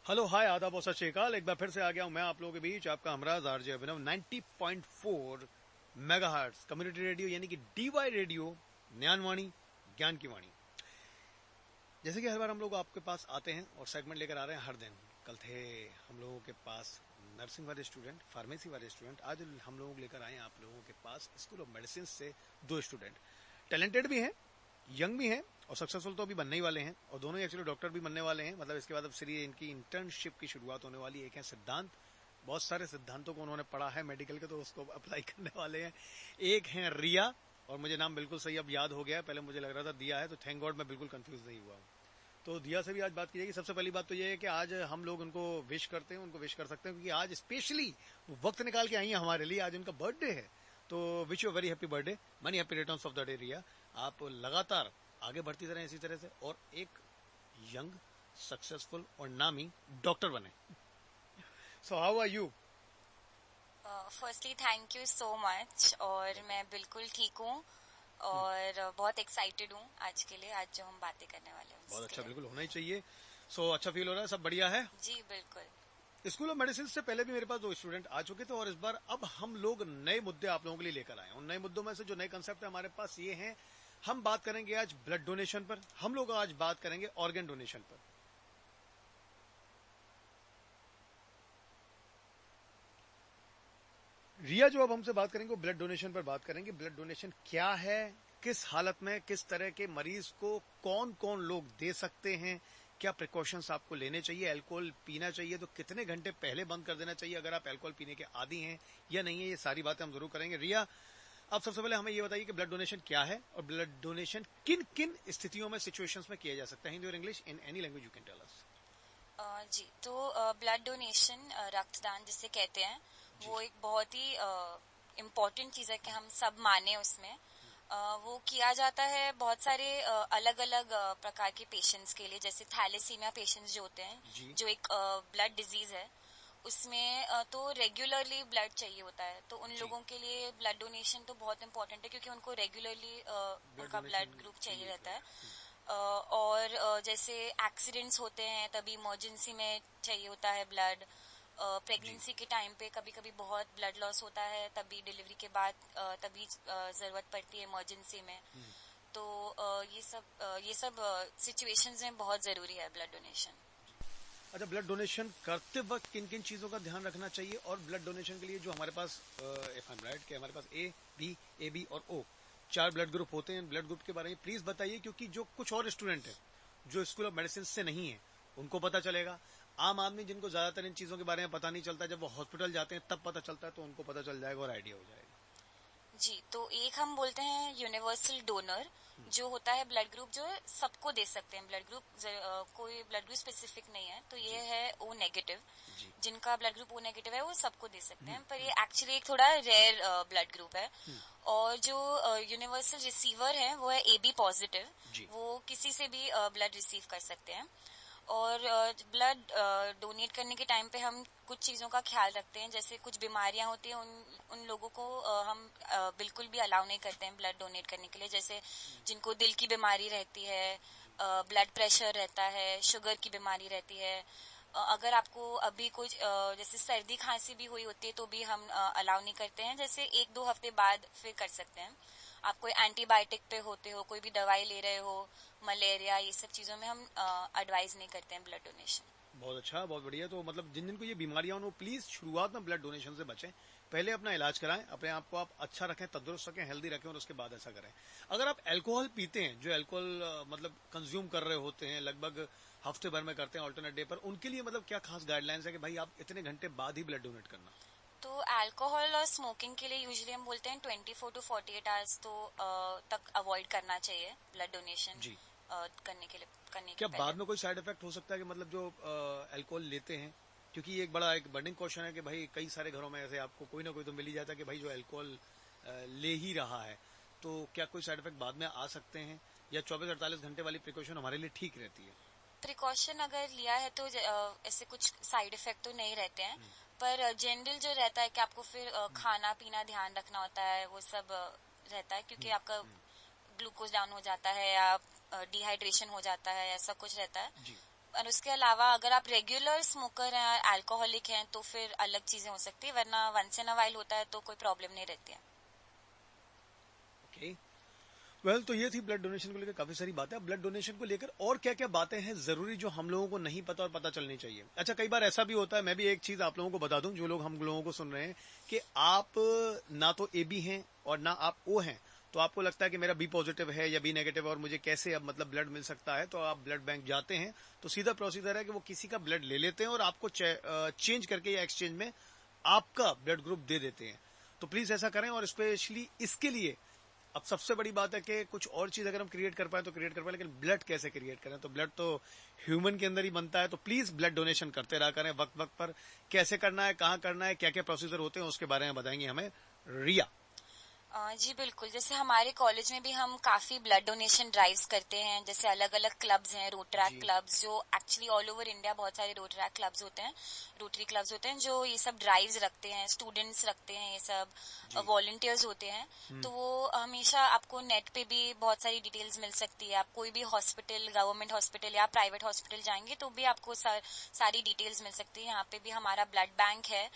Hello hi आदाब और सत श्री अकाल। एक बार फिर से आ गया हूं मैं आप लोगों के बीच, आपका हमराज आरजे अभिनव 90.4 मेगाहर्ट्ज कम्युनिटी रेडियो यानी कि डीवाई रेडियो, ज्ञानवाणी, ज्ञान की वाणी। जैसे कि हर बार हम लोग आपके पास आते हैं और सेगमेंट लेकर आ रहे हैं हर दिन। कल थे हम लोगों के पास नर्सिंग वाले स्टूडेंट, फार्मेसी वाले स्टूडेंट। आज हम लोग लेकर आए हैं आप लोगों के पास स्कूल ऑफ मेडिसिन से दो स्टूडेंट। टैलेंटेड भी हैं, यंग भी हैं और सक्सेसफुल तो अभी बनने ही वाले हैं, और दोनों ही एक्चुअली डॉक्टर भी बनने वाले हैं। मतलब इसके बाद अब सीरियस इनकी इंटर्नशिप की शुरुआत होने वाली है। एक है सिद्धांत, बहुत सारे सिद्धांतों को उन्होंने पढ़ा है मेडिकल के, तो उसको अप्लाई करने वाले हैं। एक है रिया, और मुझे नाम बिल्कुल सही अब याद हो गया है, पहले मुझे लग रहा था दिया है, तो थैंक गॉड मैं बिल्कुल कंफ्यूज नहीं हुआ हूँ। तो दिया से भी आज बात की जाएगी। सबसे पहली बात तो ये है कि आज हम लोग उनको विश करते हैं, उनको विश कर सकते हैं क्योंकि आज स्पेशली वक्त निकाल के आई हैं हमारे लिए। आज उनका बर्थडे है, तो wish you very happy birthday, many happy returns of the day Riya. आप लगातार आगे बढ़ती रहें इसी तरह से, और एक यंग, सक्सेसफुल और नामी डॉक्टर बने। So how are you? Firstly thank you so much, और मैं बिल्कुल ठीक हूँ और बहुत एक्साइटेड हूँ आज के लिए, आज जो हम बातें करने वाले हैं बहुत उसके अच्छा, लिए। बिल्कुल होना ही चाहिए। सो अच्छा फील हो रहा है, सब बढ़िया है? जी बिल्कुल। स्कूल ऑफ मेडिसिन से पहले भी मेरे पास दो स्टूडेंट आ चुके थे, और इस बार अब हम लोग नए मुद्दे आप लोगों के लिए लेकर आए हैं। उन नए मुद्दों में से जो नए कंसेप्ट है हमारे पास ये हैं। हम बात करेंगे आज ब्लड डोनेशन पर, हम लोग आज बात करेंगे ऑर्गन डोनेशन पर। रिया जो अब हमसे बात करेंगे वो ब्लड डोनेशन पर बात करेंगे। ब्लड डोनेशन क्या है, किस हालत में किस तरह के मरीज को कौन कौन लोग दे सकते हैं, क्या प्रिकॉशंस आपको लेने चाहिए, अल्कोहल पीना चाहिए तो कितने घंटे पहले बंद कर देना चाहिए अगर आप अल्कोहल पीने के आदी हैं या नहीं है, ये सारी बातें हम जरूर करेंगे। रिया, अब सबसे पहले हमें ये बताइए कि ब्लड डोनेशन क्या है और ब्लड डोनेशन किन किन स्थितियों में, सिचुएशंस में किया जा सकता है। हिंदी और English, in any language you can tell us. जी, तो ब्लड डोनेशन, रक्तदान जिसे कहते हैं, वो एक बहुत ही इम्पोर्टेंट चीज़ है कि हम सब माने उसमें। वो किया जाता है बहुत सारे अलग अलग प्रकार के पेशेंट्स के लिए, जैसे थैलेसीमिया पेशेंट्स जो होते हैं, जो एक ब्लड डिजीज है, उसमें तो रेगुलरली ब्लड चाहिए होता है। तो उन लोगों के लिए ब्लड डोनेशन तो बहुत इम्पोर्टेंट है, क्योंकि उनको रेगुलरली उनका ब्लड ग्रुप चाहिए रहता है। और जैसे एक्सीडेंट्स होते हैं तभी इमरजेंसी में चाहिए होता है ब्लड। प्रेगनेंसी के टाइम पे कभी कभी बहुत ब्लड लॉस होता है, तभी डिलीवरी के बाद तभी जरूरत पड़ती है इमरजेंसी में। तो ये सब सिचुएशंस में बहुत जरूरी है ब्लड डोनेशन। अच्छा, ब्लड डोनेशन करते वक्त किन किन चीजों का ध्यान रखना चाहिए, और ब्लड डोनेशन के लिए जो हमारे पास, इफ आई एम राइट, कि हमारे पास ए बी और ओ, 4 ब्लड ग्रुप होते हैं। ब्लड ग्रुप के बारे में प्लीज बताइए, क्योंकि जो कुछ और स्टूडेंट हैं जो स्कूल ऑफ मेडिसिन से नहीं है उनको पता चलेगा। आम आदमी जिनको ज्यादातर इन चीजों के बारे में पता नहीं चलता, जब वो हॉस्पिटल जाते हैं तब पता चलता है, तो उनको पता चल जाएगा और आइडिया हो जाएगा। जी, तो एक हम बोलते हैं यूनिवर्सल डोनर, जो होता है ब्लड ग्रुप जो सबको दे सकते हैं। ब्लड ग्रुप कोई ब्लड ग्रुप स्पेसिफिक नहीं है, तो ये है ओ नेगेटिव। जिनका ब्लड ग्रुप ओ नेगेटिव है वो सबको दे सकते हैं, पर ये एक्चुअली एक थोड़ा रेयर ब्लड ग्रुप है। और जो यूनिवर्सल रिसीवर है वो है ए बी पॉजिटिव, वो किसी से भी ब्लड रिसीव कर सकते हैं। और ब्लड डोनेट करने के टाइम पे हम कुछ चीज़ों का ख्याल रखते हैं, जैसे कुछ बीमारियां होती हैं, उन लोगों को हम बिल्कुल भी अलाउ नहीं करते हैं ब्लड डोनेट करने के लिए। जैसे जिनको दिल की बीमारी रहती है, ब्लड प्रेशर रहता है, शुगर की बीमारी रहती है। अगर आपको अभी कुछ जैसे सर्दी खांसी भी हुई होती है तो भी हम अलाउ नहीं करते हैं, जैसे 1-2 हफ्ते बाद फिर कर सकते हैं। आप कोई एंटीबायोटिक पे होते हो, कोई भी दवाई ले रहे हो, मलेरिया, ये सब चीजों में हम एडवाइज नहीं करते हैं ब्लड डोनेशन। बहुत अच्छा, बहुत बढ़िया। तो मतलब जिन जिन को ये बीमारियां हो, प्लीज शुरुआत में ब्लड डोनेशन से बचें। पहले अपना इलाज कराएं, अपने आप को आप अच्छा रखें, तंदुरुस्त रखें, हेल्दी रखें, और उसके बाद ऐसा करें। अगर आप अल्कोहल पीते हैं, जो अल्कोहल मतलब कंज्यूम कर रहे होते हैं, लगभग हफ्ते भर में करते हैं अल्टरनेट डे पर, उनके लिए मतलब क्या खास गाइडलाइंस है कि भाई आप इतने घंटे बाद ही ब्लड डोनेट करना? तो अल्कोहल और स्मोकिंग के लिए यूजुअली हम बोलते हैं 24 to 48 आवर्स तो तक अवॉइड करना चाहिए ब्लड डोनेशन करने के क्या बाद में कोई साइड इफेक्ट हो सकता है कि मतलब जो अल्कोहल लेते हैं, क्योंकि एक बड़ा एक बर्निंग क्वेश्चन है कि भाई कई सारे घरों में ऐसे आपको कोई ना कोई तो मिल ही जाता है कि भाई जो अल्कोहल ले ही रहा है, तो क्या कोई साइड इफेक्ट बाद में आ सकते हैं, या 24-48 घंटे वाली प्रिकॉशन हमारे लिए ठीक रहती है? प्रिकॉशन अगर लिया है तो ऐसे कुछ साइड इफेक्ट तो नहीं रहते हैं, पर जनरल जो रहता है कि आपको फिर खाना पीना ध्यान रखना होता है, वो सब रहता है, क्योंकि आपका ग्लूकोज डाउन हो जाता है या डिहाइड्रेशन हो जाता है, ऐसा कुछ रहता है। और उसके अलावा अगर आप रेगुलर स्मोकर हैं, अल्कोहलिक हैं, तो फिर अलग चीजें हो सकती है, वरना वंस इन अ वाइल होता है तो कोई प्रॉब्लम नहीं रहती है। ओके वेल, तो ये थी ब्लड डोनेशन को लेकर काफी सारी बातें। अब ब्लड डोनेशन को लेकर और क्या क्या बातें हैं जरूरी जो हम लोगों को नहीं पता और पता चलनी चाहिए। अच्छा, कई बार ऐसा भी होता है, मैं भी एक चीज आप लोगों को बता दूं, जो लोग हम लोगों को सुन रहे हैं, कि आप ना तो ए बी हैं और ना आप ओ हैं, तो आपको लगता है कि मेरा बी पॉजिटिव है या बी नेगेटिव और मुझे कैसे अब मतलब ब्लड मिल सकता है। तो आप ब्लड बैंक जाते हैं तो सीधा प्रोसीजर है कि वो किसी का ब्लड ले लेते हैं और आपको चेंज करके या एक्सचेंज में आपका ब्लड ग्रुप दे देते हैं। तो प्लीज ऐसा करें। और स्पेशली इसके लिए अब सबसे बड़ी बात है कि कुछ और चीज अगर हम क्रिएट कर पाए तो क्रिएट कर पाए, लेकिन ब्लड कैसे क्रिएट करें? तो ब्लड तो ह्यूमन के अंदर ही बनता है। तो प्लीज ब्लड डोनेशन करते रहा करें वक्त वक्त पर। कैसे करना है, कहाँ करना है, क्या क्या प्रोसीजर होते हैं, उसके बारे में बताएंगे हमें रिया। जी बिल्कुल, जैसे हमारे कॉलेज में भी हम काफी ब्लड डोनेशन ड्राइव्स करते हैं। जैसे अलग अलग क्लब्स हैं, रोटरैक क्लब्स, जो एक्चुअली ऑल ओवर इंडिया बहुत सारे रोटरैक क्लब्स होते हैं, रोटरी क्लब्स होते हैं, जो ये सब ड्राइव्स रखते हैं, स्टूडेंट्स रखते हैं, ये सब वॉलंटियर्स होते हैं। तो वो हमेशा आपको नेट पे भी बहुत सारी डिटेल्स मिल सकती है। आप कोई भी हॉस्पिटल, गवर्नमेंट हॉस्पिटल या प्राइवेट हॉस्पिटल जाएंगे तो भी आपको सारी डिटेल्स मिल सकती है। यहाँ पे भी हमारा ब्लड बैंक है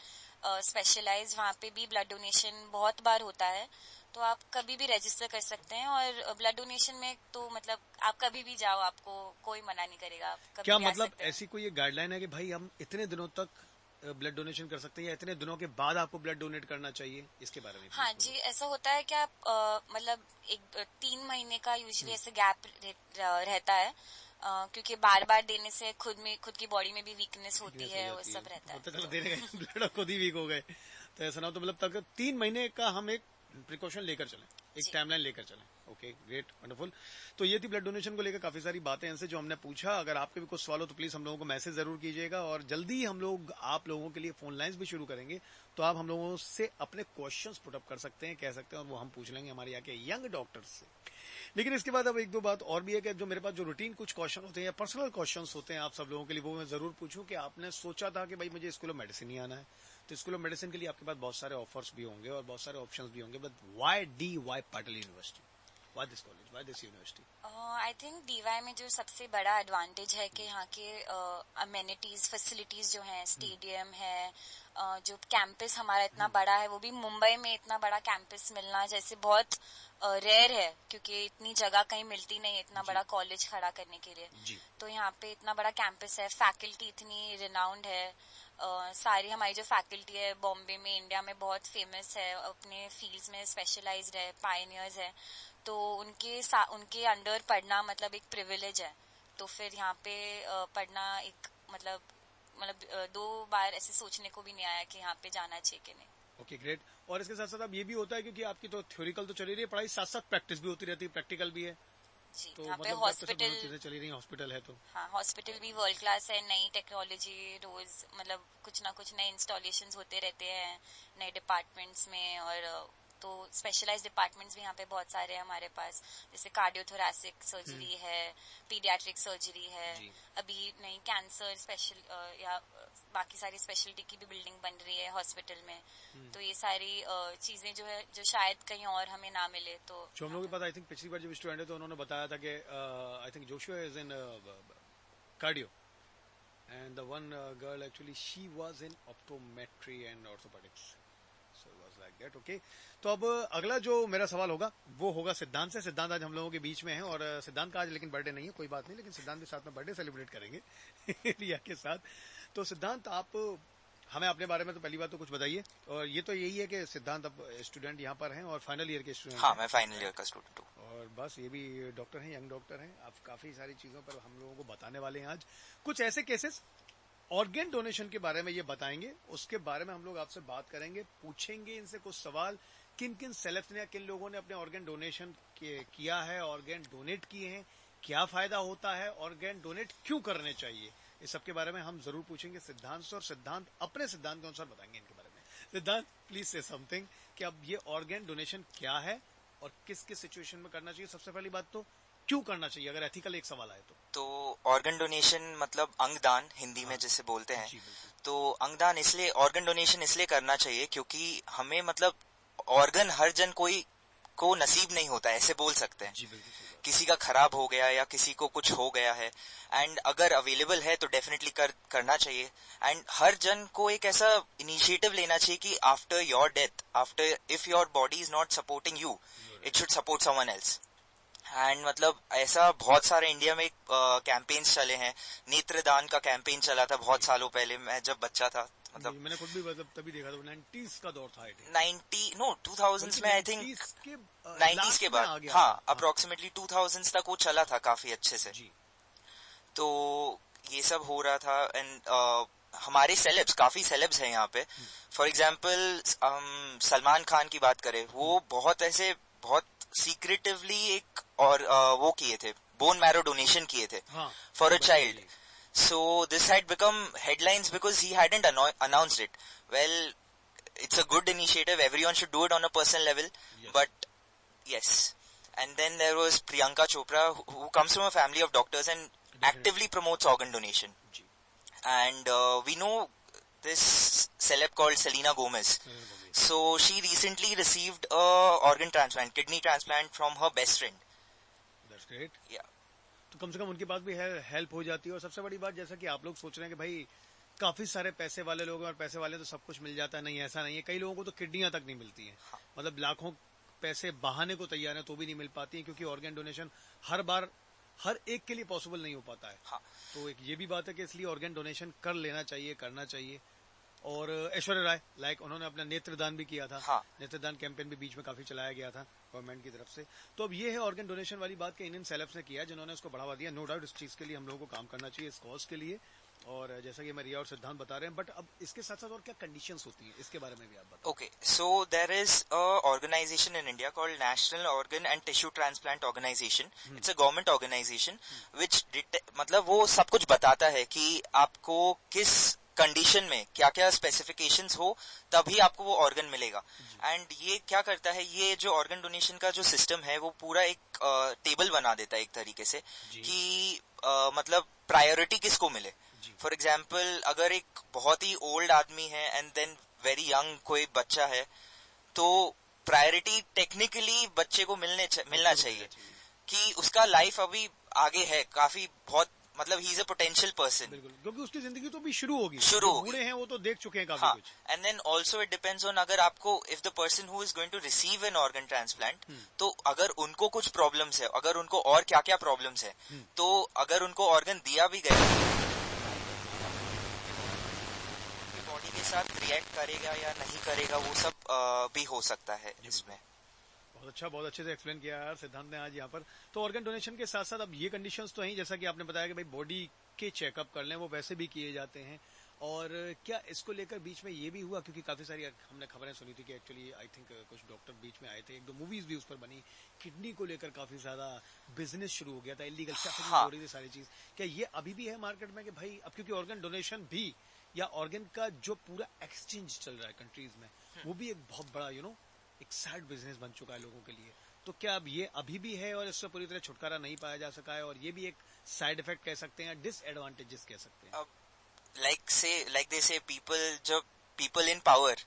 स्पेशलाइज, वहाँ पे भी ब्लड डोनेशन बहुत बार होता है। तो आप कभी भी रजिस्टर कर सकते हैं, और ब्लड डोनेशन में तो मतलब आप कभी भी जाओ, आपको कोई मना नहीं करेगा, आप कभी क्या भी आ मतलब सकते हैं। ऐसी कोई एक गाइडलाइन है कि भाई हम इतने दिनों तक ब्लड डोनेशन कर सकते हैं या इतने दिनों के बाद आपको ब्लड डोनेट करना चाहिए? इसके बारे में हाँ जी, ऐसा होता है कि आप मतलब एक 3 महीने का यूजुअली ऐसे गैप रहता है, क्योंकि बार बार देने से खुद की बॉडी में भी वीकनेस होती है, वो सब रहता है। पता चला देने का ब्लड खुद ही वीक हो गए, तो ऐसा ना हो। तो मतलब तक 3 महीने का हम एक प्रिकॉशन लेकर चलें, एक टाइमलाइन लेकर चलें। Okay, great, wonderful. तो ये थी ब्लड डोनेशन को लेकर काफी सारी बातें इनसे जो हमने पूछा। अगर आपके भी कुछ सवाल हो तो प्लीज हम लोगों को मैसेज जरूर कीजिएगा, और जल्दी ही हम लोग आप लोगों के लिए फोन लाइंस भी शुरू करेंगे, तो आप हम लोगों से अपने क्वेश्चंस पुट अप कर सकते हैं, कह सकते हैं, और वो हम पूछ लेंगे हमारे यहाँ के यंग डॉक्टर्स से। लेकिन इसके बाद अब एक दो बात और भी है कि जो मेरे पास जो रूटीन कुछ क्वेश्चन होते हैं या पर्सनल क्वेश्चंस होते हैं आप सब लोगों के लिए, वो मैं जरूर पूछूं कि आपने सोचा था कि भाई मुझे स्कूल ऑफ मेडिसिन ही आना है, तो स्कूल ऑफ मेडिसिन के लिए आपके पास बहुत सारे ऑफर्स भी होंगे और बहुत सारे ऑप्शंस भी होंगे, but why DY Patil university, why this college, why this university? I think D Y में जो सबसे बड़ा एडवांटेज है कि यहाँ के अमेनिटीज, फैसिलिटीज जो हैं, स्टेडियम है, जो कैंपस हमारा इतना बड़ा है, वो भी मुंबई में इतना बड़ा कैंपस मिलना जैसे बहुत रेयर है, क्योंकि इतनी जगह कहीं मिलती नहीं है इतना बड़ा कॉलेज खड़ा करने के लिए। तो यहाँ पे इतना बड़ा कैंपस है, फैकल्टी इतनी रिनाउंड है, सारी हमारी जो फैकल्टी है बॉम्बे में, इंडिया में बहुत फेमस है, अपने फील्ड्स में स्पेशलाइज्ड है, पायनियर्स है, तो उनके अंडर पढ़ना मतलब एक प्रिविलेज है। तो फिर यहाँ पे पढ़ना एक मतलब 2 बार ऐसे सोचने को भी नहीं आया कि यहाँ पे जाना चाहिए कि नहीं। Okay, great. और इसके साथ साथ अब ये भी होता है क्योंकि आपकी तो थ्योरिकल तो चली रही है पढ़ाई, साथ साथ प्रैक्टिस भी होती रहती है, प्रैक्टिकल भी है, जी, तो यहाँ पे मतलब हॉस्पिटल, चीजें चली रही है, हॉस्पिटल है तो। हाँ, हॉस्पिटल भी वर्ल्ड क्लास है, नई टेक्नोलॉजी रोज मतलब कुछ ना कुछ नए इंस्टॉलेशंस होते रहते हैं नए डिपार्टमेंट्स में, और तो स्पेशलाइज्ड डिपार्टमेंट्स भी यहाँ पे बहुत सारे हैं हमारे पास, जैसे कार्डियोथोरैसिक सर्जरी है, पीडियाट्रिक सर्जरी है, अभी नई कैंसर स्पेशल या बाकी सारी स्पेशलिटी की भी बिल्डिंग बन रही है हॉस्पिटल में। तो ये सारी चीजें जो है जो शायद कहीं और हमें ना मिले, तो जो हम लोग को पता, आई थिंक पिछली बार जब स्टूडेंट है तो उन्होंने बताया था कि I think Joshua is in cardio, and the one girl actually she was in optometry and orthopaedics, so it was like that. Okay, तो अब अगला जो मेरा सवाल होगा वो होगा सिद्धांत से। सिद्धांत आज हम लोगों के बीच में है, और सिद्धांत का आज लेकिन बर्थडे नहीं है, कोई बात नहीं, लेकिन सिद्धांत के साथ में बर्थडे सेलिब्रेट करेंगे रिया के साथ। तो सिद्धांत, आप हमें अपने बारे में तो पहली बात तो कुछ बताइए, और ये तो यही है कि सिद्धांत अब स्टूडेंट यहाँ पर हैं और फाइनल ईयर के स्टूडेंट। हाँ, मैं फाइनल ईयर का स्टूडेंट हूँ। और बस ये भी डॉक्टर हैं, यंग डॉक्टर हैं। आप काफी सारी चीजों पर हम लोगों को बताने वाले हैं आज। कुछ ऐसे केसेस ऑर्गेन डोनेशन के बारे में ये बताएंगे, उसके बारे में हम लोग आपसे बात करेंगे, पूछेंगे इनसे कुछ सवाल, किन किन सेलेब्स ने, किन लोगों ने अपने ऑर्गेन डोनेशन किया है, ऑर्गेन डोनेट किए हैं, क्या फायदा होता है, ऑर्गेन डोनेट क्यों करने चाहिए, इस सब के बारे में हम जरूर पूछेंगे सिद्धांत से, और सिद्धांत अपने सिद्धांत के अनुसार बताएंगे इनके बारे में। सिद्धांत, प्लीज से समथिंग कि अब ये ऑर्गेन डोनेशन क्या है और किस किस सिचुएशन में करना चाहिए। सबसे पहली बात तो क्यों करना चाहिए, अगर एथिकल एक सवाल आए तो ऑर्गन डोनेशन मतलब अंगदान हिंदी में जिसे बोलते हैं। तो अंगदान इसलिए, ऑर्गन डोनेशन इसलिए करना चाहिए क्योंकि हमें मतलब ऑर्गन हर जन कोई को नसीब नहीं होता है, ऐसे बोल सकते हैं। जी बिल्कुल। किसी का खराब हो गया या किसी को कुछ हो गया है, एंड अगर अवेलेबल है तो डेफिनेटली करना चाहिए. एंड हर जन को एक ऐसा इनिशिएटिव लेना चाहिए कि after your death, after if your body is not supporting you, it should support someone else. And मतलब ऐसा बहुत सारे इंडिया में कैंपेन्स चले हैं. नेत्रदान का कैंपेन चला था बहुत सालों पहले, मैं जब बच्चा था. मतलब मैंने खुद भी मतलब तभी देखा था, 90s का दौर था. 2000s में आई थिंक 90s के बाद, हाँ, अप्रोक्सीमेटली 2000s तक वो चला था काफी अच्छे से. तो ये सब हो रहा था. एंड हमारे सेलेब्स, काफी सेलेब्स हैं यहाँ पे. फॉर एग्जाम्पल सलमान खान की बात करें, वो बहुत सीक्रेटिवली एक और वो किए थे, बोन मैरो डोनेशन किए थे for a child. So this had become headlines because he hadn't announced it. Well, it's a good initiative. Everyone should do it on a personal level. Yes. But yes. And then there was Priyanka Chopra, who comes from a family of doctors and actively promotes organ donation. And we know this celeb called Selena Gomez. So she recently received a organ transplant, kidney transplant from her best friend. That's great. Yeah. तो कम से कम उनके पास भी help हो जाती है. और सबसे बड़ी बात, जैसा कि आप लोग सोच रहे हैं कि भाई काफी सारे पैसे वाले लोग हैं और पैसे वाले तो सब कुछ मिल जाता है, नहीं, ऐसा नहीं है. कई लोगों को तो किडनियां तक नहीं मिलती हैं. मतलब लाखों पैसे बहाने को तैयार है तो भी नहीं मिल पाती है, क्योंकि ऑर्गन डोनेशन हर बार हर एक के लिए पॉसिबल नहीं हो पाता है. तो एक ये भी बात है कि इसलिए ऑर्गन डोनेशन कर लेना चाहिए, करना चाहिए. और ऐश्वर्या राय, लाइक उन्होंने अपना नेत्रदान भी किया था. नेत्रदान कैंपेन भी बीच में काफी चलाया गया था गवर्नमेंट की तरफ से. तो अब ये है ऑर्गन डोनेशन वाली बात कि इंडियन सेलेब्स ने किया, जिन्होंने उसको बढ़ावा दिया. नो डाउट इस चीज के लिए हम लोगों को काम करना चाहिए, इस कॉज के लिए. और जैसा कि मैं रिया और सिद्धांत बता रहे हैं, बट अब इसके साथ साथ और क्या कंडीशंस होती हैं, इसके बारे में भी आप बताओ. Okay, so there is a organization in India called national organ and tissue transplant organization. It's a government organization which मतलब वो सब कुछ बताता है कि आपको किस कंडीशन में क्या क्या स्पेसिफिकेशंस हो तभी आपको वो ऑर्गन मिलेगा. एंड ये क्या करता है, ये जो ऑर्गन डोनेशन का जो सिस्टम है वो पूरा एक टेबल बना देता है एक तरीके से कि मतलब प्रायोरिटी किसको मिले. फॉर एग्जाम्पल अगर एक बहुत ही ओल्ड आदमी है एंड देन वेरी यंग कोई बच्चा है, तो प्रायोरिटी टेक्निकली बच्चे को मिलना चाहिए कि उसका लाइफ अभी आगे है काफी, बहुत मतलब he is a potential person. बिल्कुल, क्योंकि उसकी जिंदगी तो भी शुरू होगी. बूढ़े हैं वो तो देख चुके हैं काफी कुछ. And then also it depends on, अगर आपको if the person who is going to receive an organ transplant, तो अगर उनको कुछ प्रॉब्लम्स है, अगर उनको और क्या क्या प्रॉब्लम्स है, तो अगर उनको ऑर्गन दिया भी गया, बॉडी के साथ रिएक्ट करेगा या नहीं करेगा, वो सब भी हो सकता है इसमें. बहुत अच्छे से एक्सप्लेन किया यार सिद्धांत ने आज यहाँ पर. तो ऑर्गन डोनेशन के साथ साथ अब ये कंडीशंस तो हैं, जैसा कि आपने बताया कि भाई बॉडी के चेकअप कर लें, वो वैसे भी किए जाते हैं. और क्या इसको लेकर बीच में ये भी हुआ, क्योंकि काफी सारी हमने खबरें सुनी थी कि एक्चुअली आई थिंक कुछ डॉक्टर बीच में आए थे, एक दो मूवीज भी उस पर बनी, किडनी को लेकर काफी ज्यादा बिजनेस शुरू हो गया था, इलीगल शफरिंग हो रही थी सारी चीज. क्या ये अभी भी है मार्केट में कि भाई अब क्योंकि ऑर्गन डोनेशन भी या ऑर्गन का जो पूरा एक्सचेंज चल रहा है कंट्रीज में, वो भी एक बहुत बड़ा एक साइड बिजनेस बन चुका है लोगों के लिए. तो क्या अब ये अभी भी है और इससे पूरी तरह छुटकारा नहीं पाया जा सका है, और ये भी एक साइड इफेक्ट कह सकते हैं, डिसएडवांटेजेस कह सकते हैं. Like they say people in power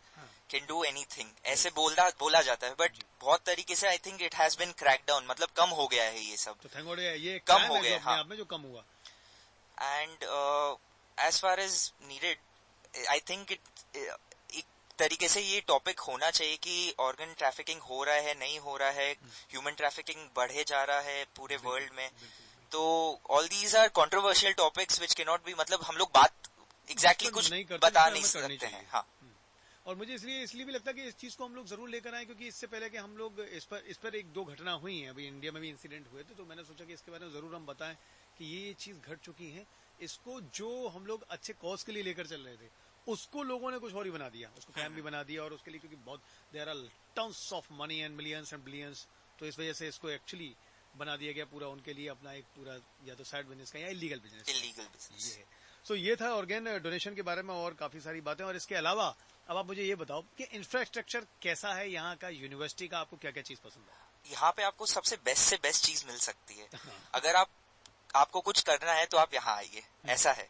can do anything, ऐसे बोला जाता है, बट बहुत तरीके से I think it has been crack down, मतलब कम हो गया है ये सब. तो थैंक गॉड ये कम हो गया अपने आप में जो कम हुआ. And as far as needed, I think एक तरीके से ये टॉपिक होना चाहिए कि ऑर्गन ट्रैफिकिंग हो रहा है, नहीं हो रहा है, ह्यूमन ट्रैफिकिंग बढ़े जा रहा है पूरे वर्ल्ड में. तो all these are controversial topics which can not be, मतलब हम लोग बात एग्जैक्टली कुछ बता नहीं सकते हैं. हाँ, और मुझे इसलिए भी लगता है कि इस चीज को हम लोग जरूर लेकर आए, क्योंकि इससे पहले कि हम लोग इस पर एक दो घटना हुई हैं, अभी इंडिया में भी इंसिडेंट हुए थे, तो मैंने सोचा कि इसके बारे में जरूर हम बताएं कि ये चीज घट चुकी है. इसको जो हम लोग अच्छे कॉज के लिए लेकर चल रहे थे, उसको लोगों ने कुछ और ही बना दिया, उसको कैम भी बना दिया, और उसके लिए क्योंकि बहुत there are tons of money and millions and billions, तो इस वजह से इसको एक्चुअली बना दिया गया पूरा उनके लिए अपना एक पूरा या तो साइड बिजनेस का या इलीगल बिजनेस. ये है. सो ये था ऑर्गन डोनेशन के बारे में, और काफी सारी बातें. और इसके अलावा अब आप मुझे ये बताओ कि इंफ्रास्ट्रक्चर कैसा है यहाँ का, यूनिवर्सिटी का, आपको क्या क्या चीज पसंद है? यहाँ पे आपको सबसे बेस्ट चीज मिल सकती है. अगर आपको कुछ करना है तो आप यहाँ आइए, ऐसा है.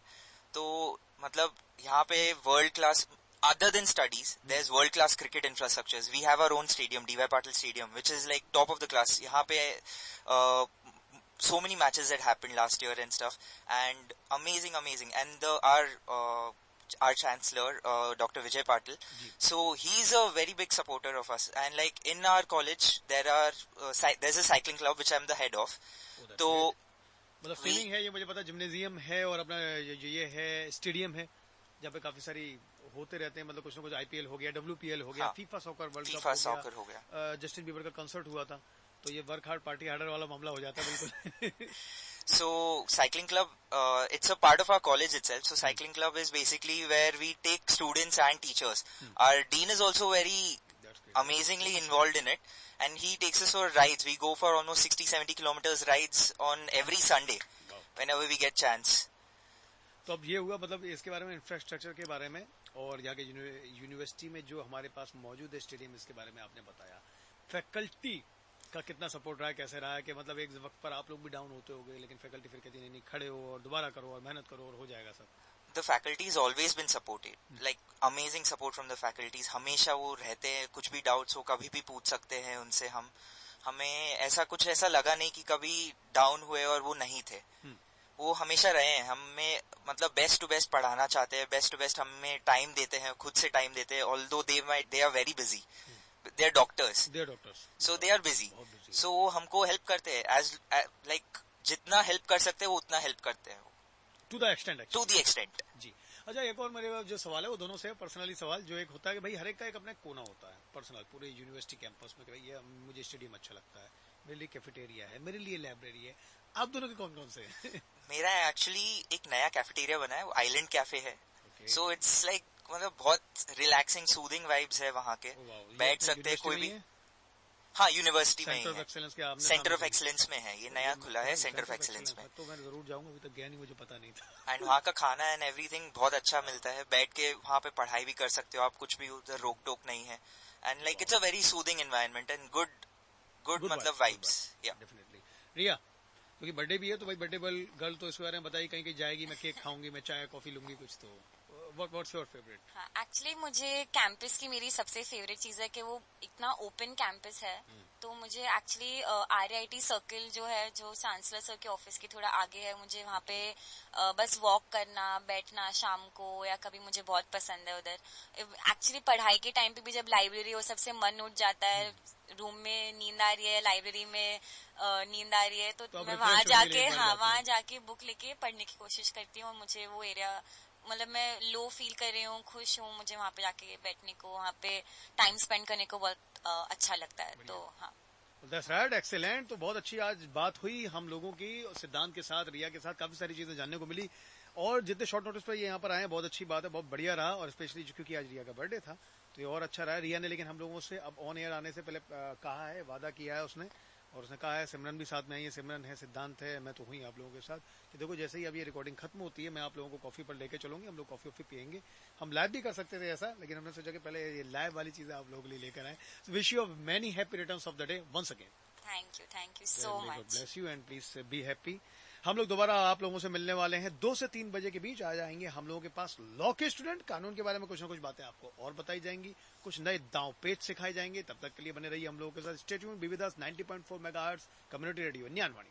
तो मतलब यहाँ पे world class, other than studies, there's world class cricket infrastructures. We have our own stadium, D.Y. Patil Stadium, which is like top of the class. यहाँ पे so many matches that happened last year and stuff, and amazing. And our chancellor, Dr. Vijay Patil, so he's a very big supporter of us, and like in our college there's a cycling club which I'm the head of. तो मतलब swimming है, ये मुझे पता, gymnasium है और अपना ये है स्टेडियम है जहाँ पे काफी सारी होते रहते हैं, मतलब कुछ ना कुछ IPL हो गया, WPL हो गया, फीफा सॉकर वर्ल्ड कप हो गया, जस्टिन बीबर का कंसर्ट हुआ था, तो ये वर्क हार्ड पार्टी हार्डर वाला मामला हो जाता है बिल्कुल. So cycling club, it's a part of our college itself. So cycling club is basically where we take students and teachers. Our dean is also very amazingly involved in it, and he takes us for rides. We go for almost 60-70 kilometers rides on every Sunday whenever we get chance. तो अब ये हुआ मतलब इसके बारे में, infrastructure के बारे में, और यहाँ के यूनिवर्सिटी में जो हमारे पास मौजूद है स्टेडियम, इसके बारे में आपने बताया. फैकल्टी का कितना सपोर्ट रहा है, कैसे रहा है कि मतलब एक वक्त पर आप लोग भी डाउन होते होंगे, लेकिन फैकल्टी फिर कहती नहीं, खड़े हो और दोबारा करो और मेहनत करो और हो जाएगा सब. The faculty has always been supported, like amazing support from the faculties. हमेशा वो रहते हैं, कुछ भी डाउट्स हो कभी भी पूछ सकते हैं उनसे. हमें ऐसा लगा नहीं कि कभी डाउन हुए और वो नहीं थे. वो हमेशा रहे हैं, हमें मतलब बेस्ट टू बेस्ट पढ़ाना चाहते हैं, बेस्ट टू बेस्ट हमें टाइम देते हैं, खुद से टाइम देते हैं. Although they are very busy, they are doctors, so they are busy. So हमको हेल्प करते हैं, as like जितना हेल्प कर सकते हैं वो उतना हेल्प करते हैं, to the extent. जी. अच्छा, एक और मेरे जो सवाल है वो दोनों से पर्सनली सवाल, जो एक होता है कि भाई हर एक का एक अपना कोना होता है पर्सनल पूरे यूनिवर्सिटी कैंपस में, कि भाई ये मुझे स्टेडियम अच्छा लगता है, मेरे लिए कैफेटेरिया है, मेरे लिए लाइब्रेरी है. आप दोनों के कौन कौन से हैं? मेरा एक्चुअली एक नया कैफेटेरिया बना है, वो आइलैंड कैफे है. सो इट्स लाइक मतलब बहुत रिलैक्सिंग सूदिंग वाइब्स है वहाँ के. बैठ सकते हैं कोई भी. हाँ, यूनिवर्सिटी में ही है, सेंटर ऑफ एक्सीलेंस में है, ये नया खुला है सेंटर ऑफ एक्सीलेंस में. तो मैं जरूर जाऊंगा, अभी तक गया नहीं, मुझे पता नहीं था. एंड वहाँ का खाना एंड एवरीथिंग बहुत अच्छा मिलता है. बैठ के वहाँ पे पढ़ाई भी कर सकते हो आप, कुछ भी उधर रोक टोक नहीं है. And like it's a very soothing environment and good मतलब वाइब्स. डेफिनेटली. रिया, क्योंकि बर्थडे भी है तो भाई बर्थडे गर्ल तो इसके बारे में बताइए, कहीं जाएगी, मैं केक खाऊंगी, मैं चाय कॉफी लूंगी कुछ, तो व्हाट्स योर फेवरेट? हाँ, एक्चुअली मुझे कैंपस की मेरी सबसे फेवरेट चीज है कि वो इतना ओपन कैंपस है. तो मुझे एक्चुअली RIT सर्किल जो है, जो चांसलर सर के ऑफिस के थोड़ा आगे है, मुझे वहाँ पे बस वॉक करना, बैठना शाम को, या कभी मुझे बहुत पसंद है उधर. एक्चुअली पढ़ाई के टाइम पे भी जब लाइब्रेरी हो, सबसे मन उठ जाता है, रूम में नींद आ रही है, लाइब्रेरी में नींद आ रही है, तो मैं वहाँ जाके बुक लेके पढ़ने की कोशिश करती हूँ. मुझे वो एरिया मतलब मैं लो फील कर रही हूँ, खुश हूँ, मुझे वहाँ पे जाके बैठने को, वहाँ पे टाइम स्पेंड करने को बहुत अच्छा लगता है. तो हाँ, दैट्स राइट, एक्सीलेंट. तो बहुत अच्छी आज बात हुई हम लोगों की, सिद्धांत के साथ, रिया के साथ, काफी सारी चीजें जानने को मिली, और जितने शॉर्ट नोटिस पर ये यहाँ पर आए, बहुत अच्छी बात है, बहुत बढ़िया रहा. और स्पेशली क्योंकि आज रिया का बर्थडे था तो ये और अच्छा रहा. रिया ने लेकिन हम लोगों से अब ऑन एयर आने से पहले कहा है, वादा किया है उसने, और उसने कहा है सिमरन भी साथ में आई है, सिमरन है, सिद्धांत है, मैं तो हुई आप लोगों के साथ, कि देखो जैसे ही अब ये रिकॉर्डिंग खत्म होती है मैं आप लोगों को कॉफी पर लेके चलूंगी, हम लोग कॉफी वॉफी पियेंगे. हम लाइव भी कर सकते थे ऐसा, लेकिन हमने सोचा कि पहले ये लाइव वाली चीजें आप लोगों के लिए लेकर आए. Wish you many happy returns of the day once again. Thank you so much. Bless you and please be happy. हम लोग दोबारा आप लोगों से मिलने वाले हैं 2 से 3 बजे के बीच. आ जाएंगे हम लोगों के पास लॉ के स्टूडेंट, कानून के बारे में कुछ ना कुछ बातें आपको और बताई जाएंगी, कुछ नए दांव पेच सिखाए जाएंगे. तब तक के लिए बने रहिए हम लोगों के साथ. Stay tuned, be with us. 90.4 megahertz community radio न्यानवाणी.